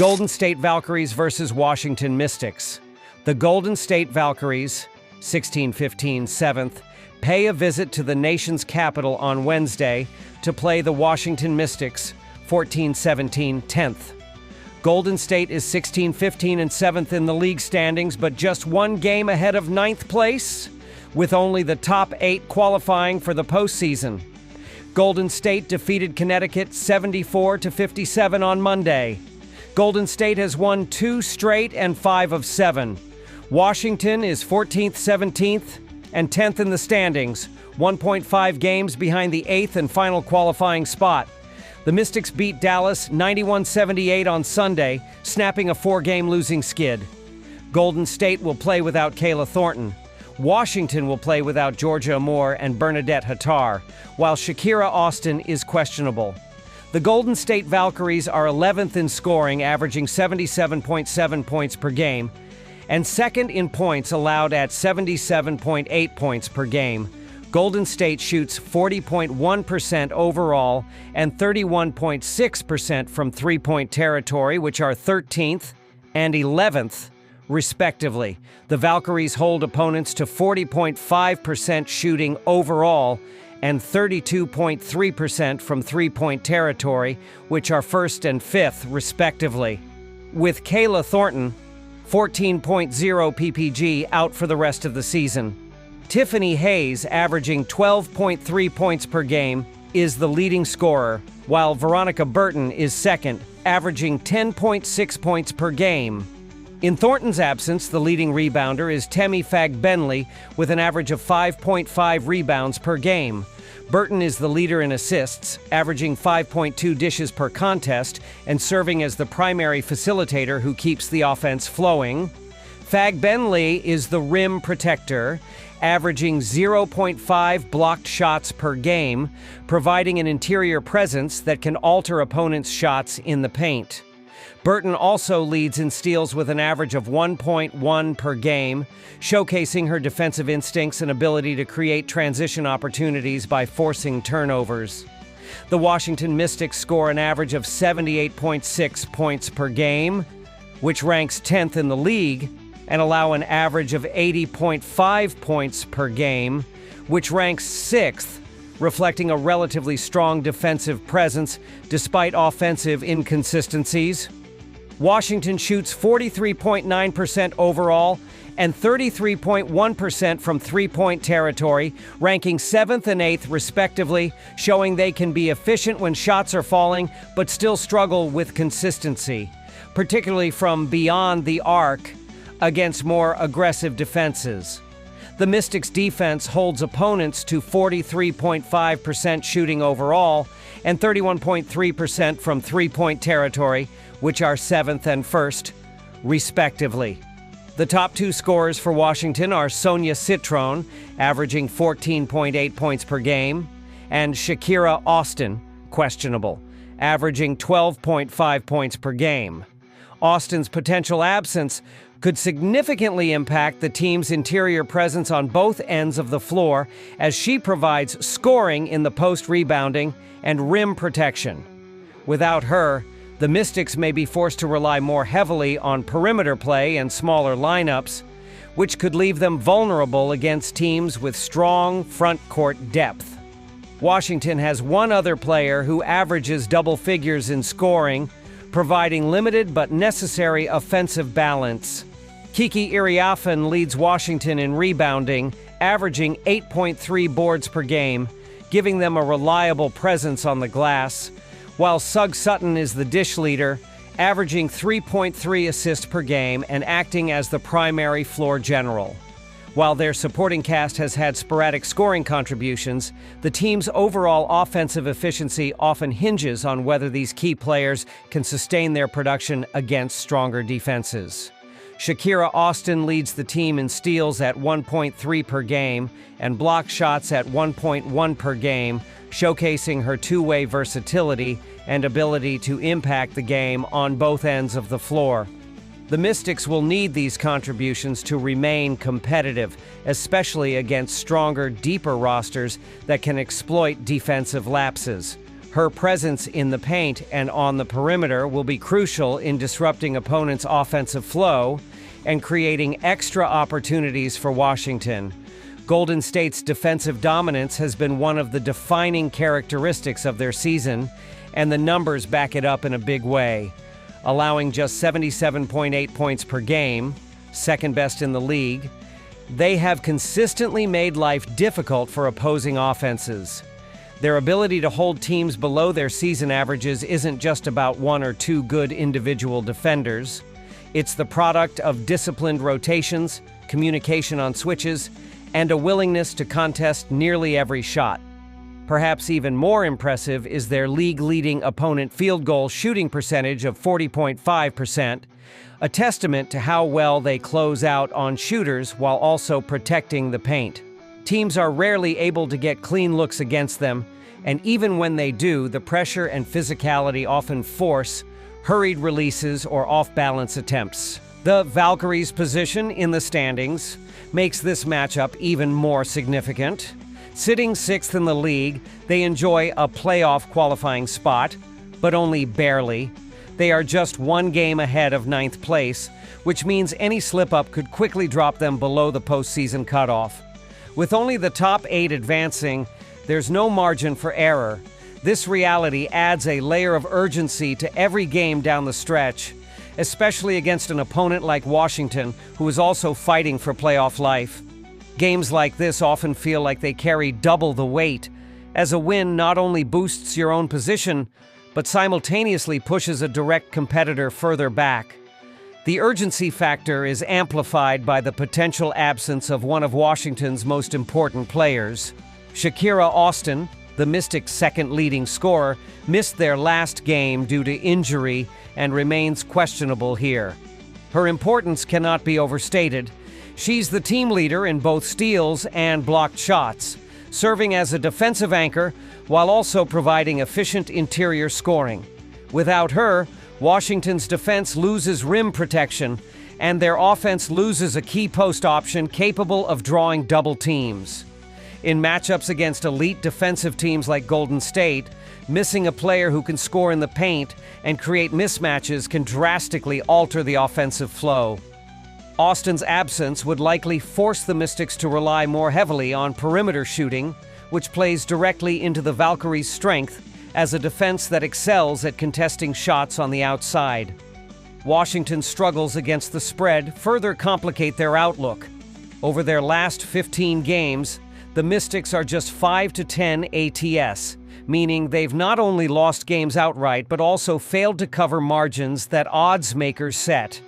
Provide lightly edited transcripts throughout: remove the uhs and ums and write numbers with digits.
Golden State Valkyries versus Washington Mystics. The Golden State Valkyries, 16-15 7th, pay a visit to the nation's capital on Wednesday to play the Washington Mystics, 14-17 10th. Golden State is 16-15 and 7th in the league standings, but just one game ahead of 9th place, with only the top 8 qualifying for the postseason. Golden State defeated Connecticut 74-57 on Monday. Golden State has won 2 straight and 5 of 7. Washington is 14th, 17th, and 10th in the standings, 1.5 games behind the 8th and final qualifying spot. The Mystics beat Dallas 91-78 on Sunday, snapping a 4-game losing skid. Golden State will play without Kayla Thornton. Washington will play without Georgia Amore and Bernadette Hattar, while Shakira Austin is questionable. The Golden State Valkyries are 11th in scoring, averaging 77.7 points per game, and second in points allowed at 77.8 points per game. Golden State shoots 40.1% overall and 31.6% from three-point territory, which are 13th and 11th, respectively. The Valkyries hold opponents to 40.5% shooting overall and 32.3% from three-point territory, which are 1st and 5th, respectively. With Kayla Thornton, 14.0 PPG, out for the rest of the season. Tiffany Hayes, averaging 12.3 points per game, is the leading scorer, while Veronica Burton is second, averaging 10.6 points per game. In Thornton's absence, the leading rebounder is Temi Fagbenley with an average of 5.5 rebounds per game. Burton is the leader in assists, averaging 5.2 dishes per contest and serving as the primary facilitator who keeps the offense flowing. Fagbenley is the rim protector, averaging 0.5 blocked shots per game, providing an interior presence that can alter opponents' shots in the paint. Burton also leads in steals with an average of 1.1 per game, showcasing her defensive instincts and ability to create transition opportunities by forcing turnovers. The Washington Mystics score an average of 78.6 points per game, which ranks 10th in the league, and allow an average of 80.5 points per game, which ranks 6th, reflecting a relatively strong defensive presence despite offensive inconsistencies. Washington shoots 43.9% overall and 33.1% from three-point territory, ranking 7th and 8th respectively, showing they can be efficient when shots are falling but still struggle with consistency, particularly from beyond the arc against more aggressive defenses. The Mystics' defense holds opponents to 43.5% shooting overall and 31.3% from three-point territory, which are 7th and 1st, respectively. The top 2 scorers for Washington are Sonia Citron, averaging 14.8 points per game, and Shakira Austin, questionable, averaging 12.5 points per game. Austin's potential absence could significantly impact the team's interior presence on both ends of the floor, as she provides scoring in the post rebounding and rim protection. Without her, the Mystics may be forced to rely more heavily on perimeter play and smaller lineups, which could leave them vulnerable against teams with strong front court depth. Washington has one other player who averages double figures in scoring, providing limited but necessary offensive balance. Kiki Iriafen leads Washington in rebounding, averaging 8.3 boards per game, giving them a reliable presence on the glass, while Sug Sutton is the dish leader, averaging 3.3 assists per game and acting as the primary floor general. While their supporting cast has had sporadic scoring contributions, the team's overall offensive efficiency often hinges on whether these key players can sustain their production against stronger defenses. Shakira Austin leads the team in steals at 1.3 per game and block shots at 1.1 per game, showcasing her two-way versatility and ability to impact the game on both ends of the floor. The Mystics will need these contributions to remain competitive, especially against stronger, deeper rosters that can exploit defensive lapses. Her presence in the paint and on the perimeter will be crucial in disrupting opponents' offensive flow and creating extra opportunities for Washington. Golden State's defensive dominance has been one of the defining characteristics of their season, and the numbers back it up in a big way. Allowing just 77.8 points per game, second best in the league, they have consistently made life difficult for opposing offenses. Their ability to hold teams below their season averages isn't just about one or two good individual defenders. It's the product of disciplined rotations, communication on switches, and a willingness to contest nearly every shot. Perhaps even more impressive is their league-leading opponent field goal shooting percentage of 40.5%, a testament to how well they close out on shooters while also protecting the paint. Teams are rarely able to get clean looks against them, and even when they do, the pressure and physicality often force hurried releases or off-balance attempts. The Valkyries' position in the standings makes this matchup even more significant. Sitting sixth in the league, they enjoy a playoff qualifying spot, but only barely. They are just one game ahead of ninth place, which means any slip-up could quickly drop them below the postseason cutoff. With only the top 8 advancing, there's no margin for error. This reality adds a layer of urgency to every game down the stretch, especially against an opponent like Washington, who is also fighting for playoff life. Games like this often feel like they carry double the weight, as a win not only boosts your own position, but simultaneously pushes a direct competitor further back. The urgency factor is amplified by the potential absence of one of Washington's most important players. Shakira Austin, the Mystics' second leading scorer, missed their last game due to injury and remains questionable here. Her importance cannot be overstated. She's the team leader in both steals and blocked shots, serving as a defensive anchor while also providing efficient interior scoring. Without her, Washington's defense loses rim protection, and their offense loses a key post option capable of drawing double teams. In matchups against elite defensive teams like Golden State, missing a player who can score in the paint and create mismatches can drastically alter the offensive flow. Austin's absence would likely force the Mystics to rely more heavily on perimeter shooting, which plays directly into the Valkyries' strength as a defense that excels at contesting shots on the outside. Washington's struggles against the spread further complicate their outlook. Over their last 15 games, the Mystics are just 5-10 ATS, meaning they've not only lost games outright but also failed to cover margins that odds makers set.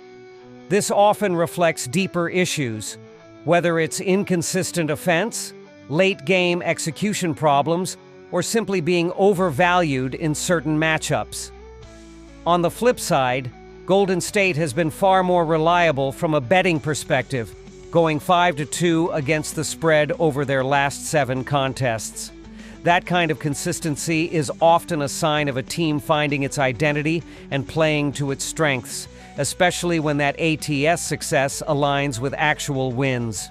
This often reflects deeper issues, whether it's inconsistent offense, late-game execution problems, or simply being overvalued in certain matchups. On the flip side, Golden State has been far more reliable from a betting perspective, going 5-2 against the spread over their last 7 contests. That kind of consistency is often a sign of a team finding its identity and playing to its strengths, especially when that ATS success aligns with actual wins.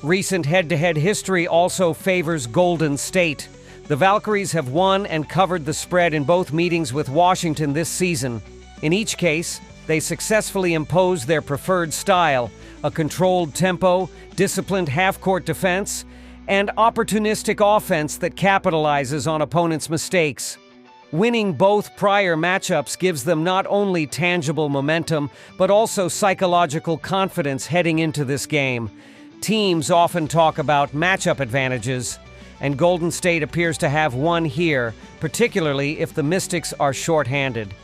Recent head-to-head history also favors Golden State. The Valkyries have won and covered the spread in both meetings with Washington this season. In each case, they successfully imposed their preferred style, a controlled tempo, disciplined half-court defense, and opportunistic offense that capitalizes on opponents' mistakes. Winning both prior matchups gives them not only tangible momentum, but also psychological confidence heading into this game. Teams often talk about matchup advantages, and Golden State appears to have one here, particularly if the Mystics are shorthanded.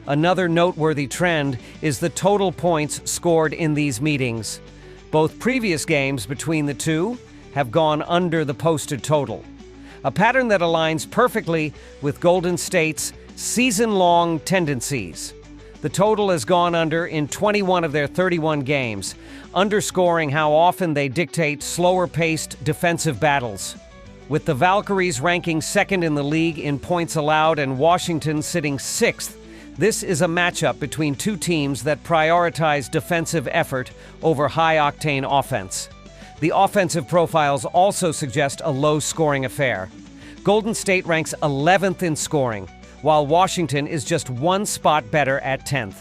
Another noteworthy trend is the total points scored in these meetings. Both previous games between the two have gone under the posted total, a pattern that aligns perfectly with Golden State's season-long tendencies. The total has gone under in 21 of their 31 games, underscoring how often they dictate slower-paced defensive battles. With the Valkyries ranking second in the league in points allowed and Washington sitting sixth, this is a matchup between two teams that prioritize defensive effort over high-octane offense. The offensive profiles also suggest a low-scoring affair. Golden State ranks 11th in scoring, while Washington is just one spot better at 10th.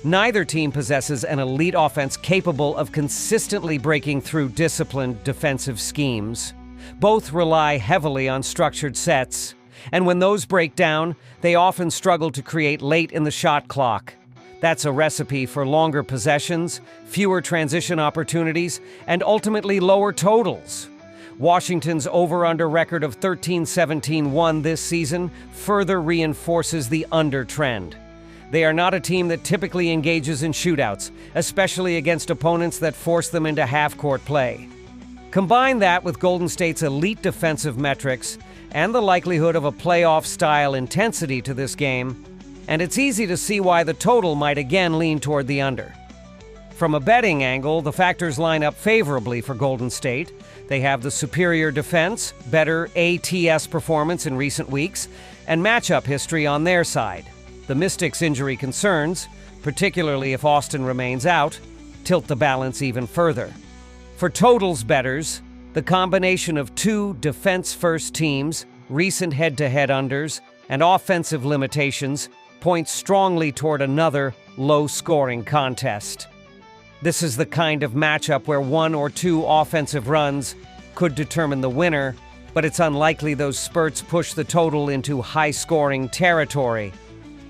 Neither team possesses an elite offense capable of consistently breaking through disciplined defensive schemes. Both rely heavily on structured sets, and when those break down, they often struggle to create late in the shot clock. That's a recipe for longer possessions, fewer transition opportunities, and ultimately lower totals. Washington's over-under record of 13-17-1 this season further reinforces the under trend. They are not a team that typically engages in shootouts, especially against opponents that force them into half-court play. Combine that with Golden State's elite defensive metrics and the likelihood of a playoff-style intensity to this game, and it's easy to see why the total might again lean toward the under. From a betting angle, the factors line up favorably for Golden State. They have the superior defense, better ATS performance in recent weeks, and matchup history on their side. The Mystics' injury concerns, particularly if Austin remains out, tilt the balance even further. For totals bettors, the combination of two defense-first teams, recent head-to-head unders, and offensive limitations points strongly toward another low-scoring contest. This is the kind of matchup where one or two offensive runs could determine the winner, but it's unlikely those spurts push the total into high-scoring territory.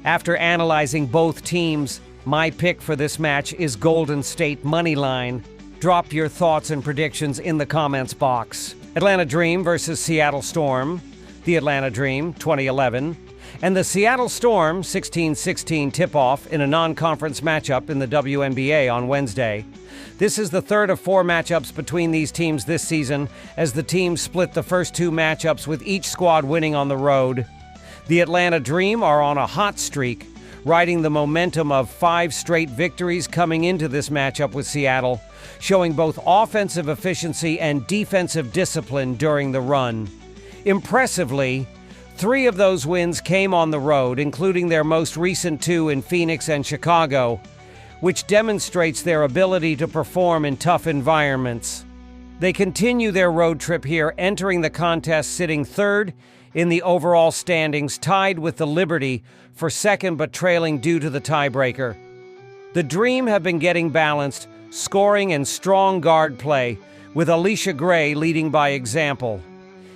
After analyzing both teams, my pick for this match is Golden State moneyline. Drop your thoughts and predictions in the comments box. Atlanta Dream versus Seattle Storm. The Atlanta Dream, 2011. And the Seattle Storm, 16-16 tip-off in a non-conference matchup in the WNBA on Wednesday. This is the third of four matchups between these teams this season, as the teams split the first two matchups with each squad winning on the road. The Atlanta Dream are on a hot streak, riding the momentum of 5 straight victories coming into this matchup with Seattle, showing both offensive efficiency and defensive discipline during the run. Impressively, 3 of those wins came on the road, including their most recent 2 in Phoenix and Chicago, which demonstrates their ability to perform in tough environments. They continue their road trip here, entering the contest sitting third in the overall standings, tied with the Liberty for second but trailing due to the tiebreaker. The Dream have been getting balanced, scoring and strong guard play, with Alicia Gray leading by example.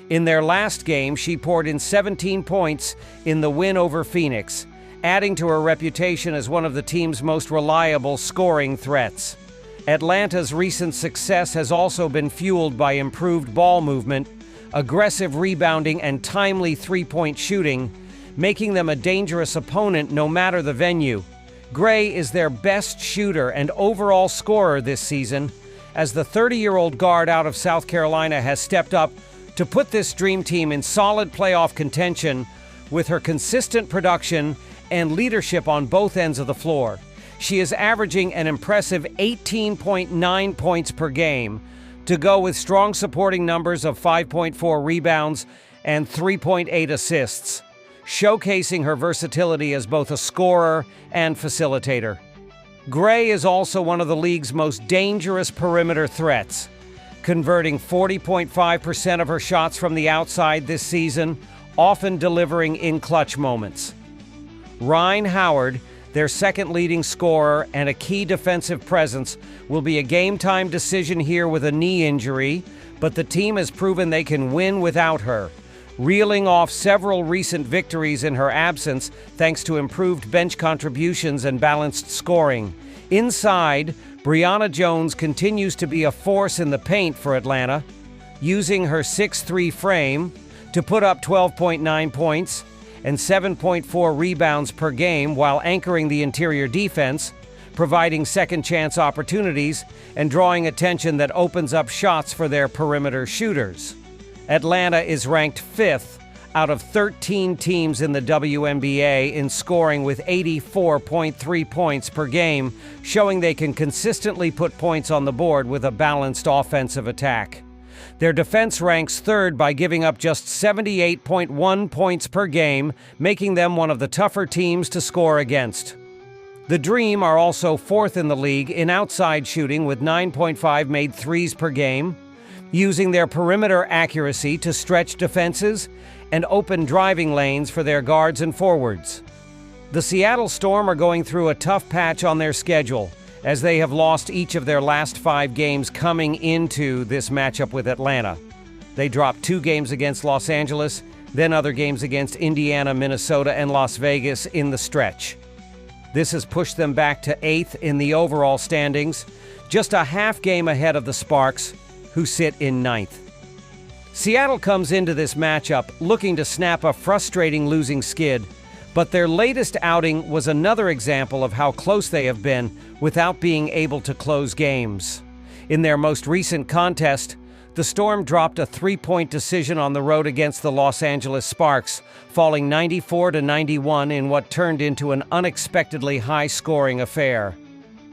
In their last game, she poured in 17 points in the win over Phoenix, adding to her reputation as one of the team's most reliable scoring threats. Atlanta's recent success has also been fueled by improved ball movement, aggressive rebounding, and timely three-point shooting, making them a dangerous opponent no matter the venue. Gray is their best shooter and overall scorer this season, as the 30-year-old guard out of South Carolina has stepped up to put this Dream team in solid playoff contention with her consistent production and leadership on both ends of the floor. She is averaging an impressive 18.9 points per game, to go with strong supporting numbers of 5.4 rebounds and 3.8 assists, showcasing her versatility as both a scorer and facilitator. Gray is also one of the league's most dangerous perimeter threats, converting 40.5% of her shots from the outside this season, often delivering in clutch moments. Ryan Howard, their second leading scorer and a key defensive presence, will be a game-time decision here with a knee injury, but the team has proven they can win without her, reeling off several recent victories in her absence thanks to improved bench contributions and balanced scoring. Inside, Brianna Jones continues to be a force in the paint for Atlanta, using her 6'3" frame to put up 12.9 points and 7.4 rebounds per game while anchoring the interior defense, providing second-chance opportunities and drawing attention that opens up shots for their perimeter shooters. Atlanta is ranked 5th out of 13 teams in the WNBA in scoring with 84.3 points per game, showing they can consistently put points on the board with a balanced offensive attack. Their defense ranks 3rd by giving up just 78.1 points per game, making them one of the tougher teams to score against. The Dream are also 4th in the league in outside shooting with 9.5 made threes per game, using their perimeter accuracy to stretch defenses and open driving lanes for their guards and forwards. The Seattle Storm are going through a tough patch on their schedule, as they have lost each of their last 5 games coming into this matchup with Atlanta. They dropped 2 games against Los Angeles, then other games against Indiana, Minnesota, and Las Vegas in the stretch. This has pushed them back to 8th in the overall standings, just a half game ahead of the Sparks, who sit in 9th. Seattle comes into this matchup looking to snap a frustrating losing skid, but their latest outing was another example of how close they have been without being able to close games. In their most recent contest, the Storm dropped a 3-point decision on the road against the Los Angeles Sparks, falling 94-91 in what turned into an unexpectedly high-scoring affair.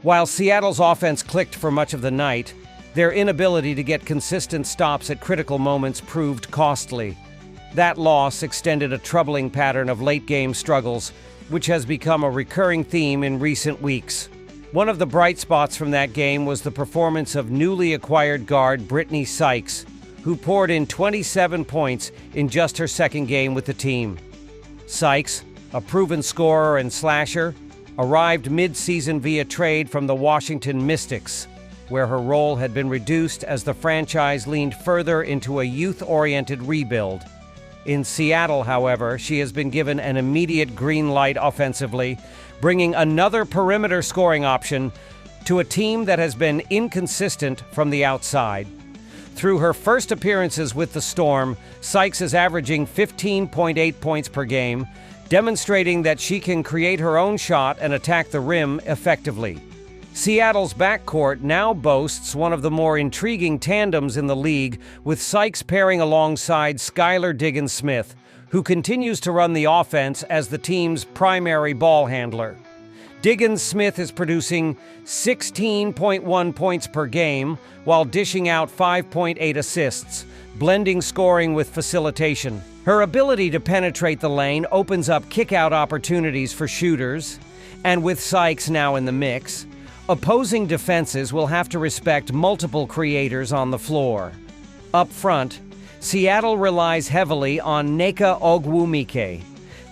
While Seattle's offense clicked for much of the night, their inability to get consistent stops at critical moments proved costly. That loss extended a troubling pattern of late-game struggles, which has become a recurring theme in recent weeks. One of the bright spots from that game was the performance of newly acquired guard Brittany Sykes, who poured in 27 points in just her second game with the team. Sykes, a proven scorer and slasher, arrived mid-season via trade from the Washington Mystics, where her role had been reduced as the franchise leaned further into a youth-oriented rebuild. In Seattle, however, she has been given an immediate green light offensively, bringing another perimeter scoring option to a team that has been inconsistent from the outside. Through her first appearances with the Storm, Sykes is averaging 15.8 points per game, demonstrating that she can create her own shot and attack the rim effectively. Seattle's backcourt now boasts one of the more intriguing tandems in the league, with Sykes pairing alongside Skylar Diggins-Smith, who continues to run the offense as the team's primary ball handler. Diggins-Smith is producing 16.1 points per game while dishing out 5.8 assists, blending scoring with facilitation. Her ability to penetrate the lane opens up kick-out opportunities for shooters, and with Sykes now in the mix, opposing defenses will have to respect multiple creators on the floor. Up front, Seattle relies heavily on Nneka Ogwumike,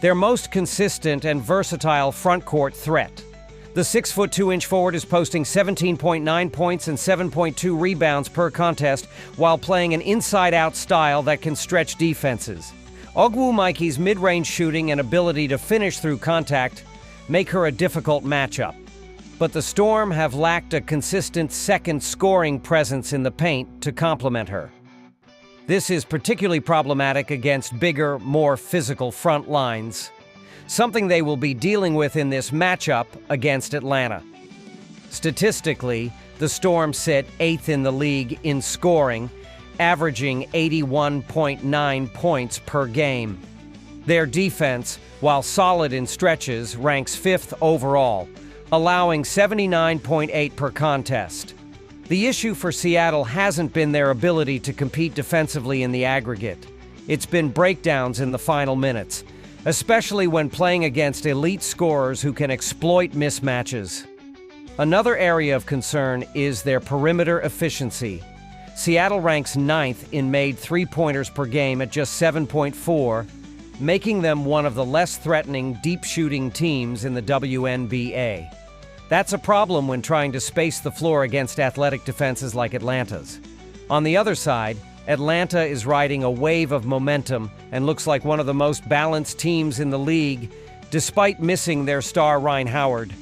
their most consistent and versatile front-court threat. The 6'2" forward is posting 17.9 points and 7.2 rebounds per contest while playing an inside-out style that can stretch defenses. Ogwumike's mid-range shooting and ability to finish through contact make her a difficult matchup. But the Storm have lacked a consistent second scoring presence in the paint to complement her. This is particularly problematic against bigger, more physical front lines, something they will be dealing with in this matchup against Atlanta. Statistically, the Storm sit 8th in the league in scoring, averaging 81.9 points per game. Their defense, while solid in stretches, ranks 5th overall, allowing 79.8 per contest. The issue for Seattle hasn't been their ability to compete defensively in the aggregate. It's been breakdowns in the final minutes, especially when playing against elite scorers who can exploit mismatches. Another area of concern is their perimeter efficiency. Seattle ranks 9th in made three-pointers per game at just 7.4, making them one of the less threatening deep-shooting teams in the WNBA. That's a problem when trying to space the floor against athletic defenses like Atlanta's. On the other side, Atlanta is riding a wave of momentum and looks like one of the most balanced teams in the league, despite missing their star Ryan Howard.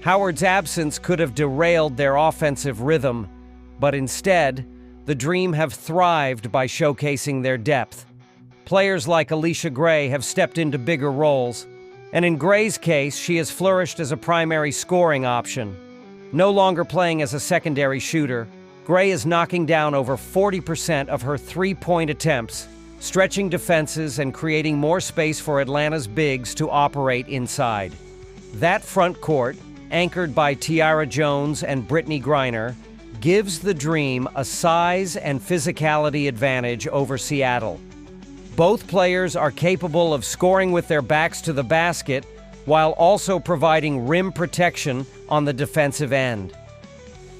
Howard's absence could have derailed their offensive rhythm, but instead, the Dream have thrived by showcasing their depth. Players like Alicia Gray have stepped into bigger roles, and in Gray's case, she has flourished as a primary scoring option. No longer playing as a secondary shooter, Gray is knocking down over 40% of her three-point attempts, stretching defenses and creating more space for Atlanta's bigs to operate inside. That front court, anchored by Tiara Jones and Brittany Griner, gives the Dream a size and physicality advantage over Seattle. Both players are capable of scoring with their backs to the basket while also providing rim protection on the defensive end.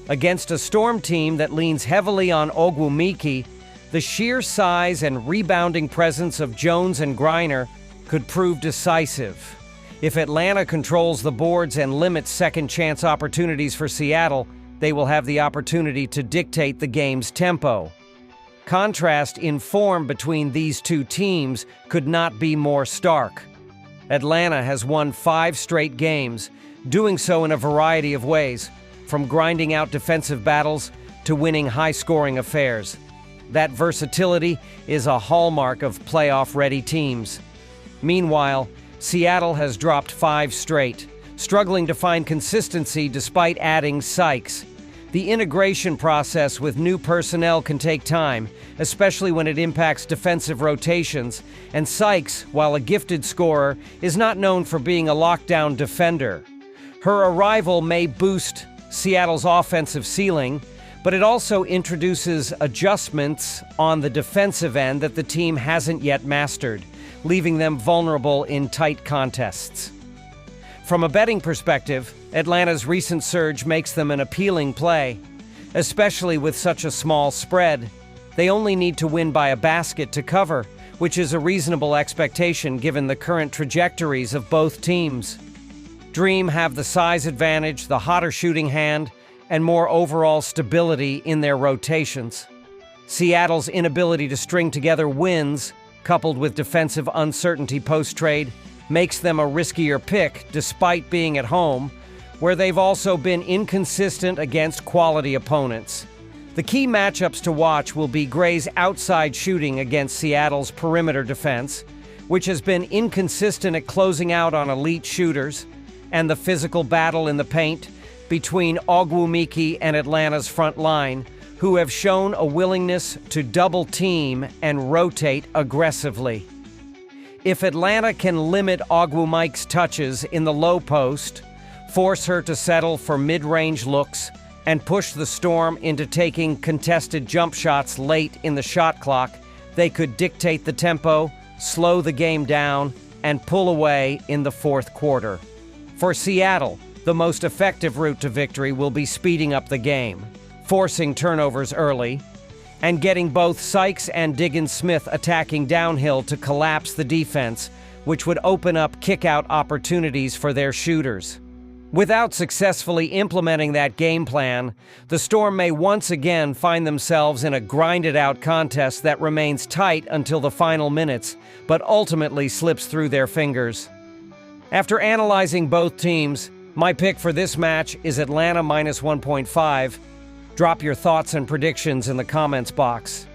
Against a Storm team that leans heavily on Ogwumike, The sheer size and rebounding presence of Jones and Griner could prove decisive. If Atlanta controls the boards and limits second-chance opportunities for Seattle, they will have the opportunity to dictate the game's tempo. Contrast in form between these two teams could not be more stark. Atlanta has won 5 straight games, doing so in a variety of ways, from grinding out defensive battles to winning high-scoring affairs. That versatility is a hallmark of playoff-ready teams. Meanwhile, Seattle has dropped 5 straight, struggling to find consistency despite adding Sykes. The integration process with new personnel can take time, especially when it impacts defensive rotations, and Sykes, while a gifted scorer, is not known for being a lockdown defender. Her arrival may boost Seattle's offensive ceiling, but it also introduces adjustments on the defensive end that the team hasn't yet mastered, leaving them vulnerable in tight contests. From a betting perspective, Atlanta's recent surge makes them an appealing play, especially with such a small spread. They only need to win by a basket to cover, which is a reasonable expectation given the current trajectories of both teams. Dream have the size advantage, the hotter shooting hand, and more overall stability in their rotations. Seattle's inability to string together wins, coupled with defensive uncertainty post-trade, makes them a riskier pick despite being at home, where they've also been inconsistent against quality opponents. The key matchups to watch will be Gray's outside shooting against Seattle's perimeter defense, which has been inconsistent at closing out on elite shooters, and the physical battle in the paint between Ogwumike and Atlanta's front line, who have shown a willingness to double team and rotate aggressively. If Atlanta can limit Ogwumike's touches in the low post, force her to settle for mid-range looks, and push the Storm into taking contested jump shots late in the shot clock, they could dictate the tempo, slow the game down, and pull away in the fourth quarter. For Seattle, the most effective route to victory will be speeding up the game, forcing turnovers early, and getting both Sykes and Diggins-Smith attacking downhill to collapse the defense, which would open up kick-out opportunities for their shooters. Without successfully implementing that game plan, the Storm may once again find themselves in a grinded-out contest that remains tight until the final minutes, but ultimately slips through their fingers. After analyzing both teams, my pick for this match is Atlanta -1.5. Drop your thoughts and predictions in the comments box.